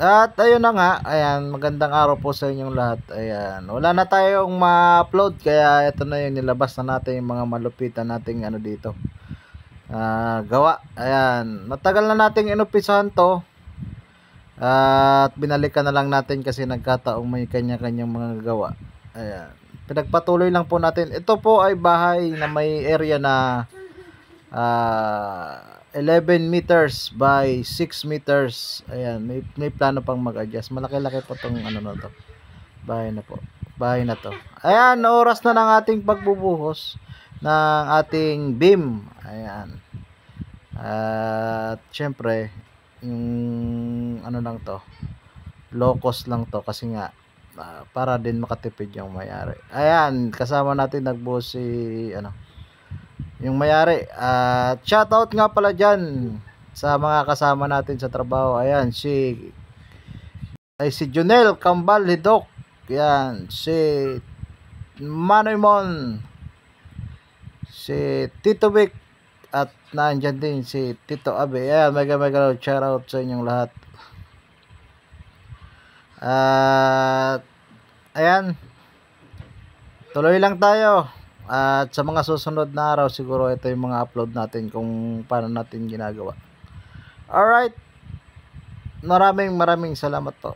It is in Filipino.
At ayun na nga, ayan, magandang araw po sa inyong lahat. Ayan, wala na tayong ma-upload kaya ito na yung nilabas na natin yung mga malupitan nating ano dito. Gawa. Ayan, matagal na nating inumpisahan to. At binalikan na lang natin kasi nagkataong may kanya-kanyang mga gawa. Ayan, pinagpatuloy lang po natin. Ito po ay bahay na may area na 11 meters by 6 meters. Ayan, may plano pang mag-adjust. Malaki-laki po tong ano na to. Bahay na po. Bahay na to. Ayan, oras na ng ating pagbubuhos ng ating beam. Ayan. At syempre, yung ano lang to, low cost lang to kasi nga para din makatipid yung may-ari. Ayan, kasama natin nagbuhos si ano, yung may-ari. At shoutout nga pala dyan sa mga kasama natin sa trabaho. Ayan, si Junel Kambal Hidok. Yan, si Manoy Mon, si Tito Vic, at nandyan din si Tito Abe. Ayan, mega shoutout sa inyong lahat. At ayan, tuloy lang tayo. At sa mga susunod na araw siguro ito yung mga upload natin kung paano natin ginagawa. Alright, maraming salamat po.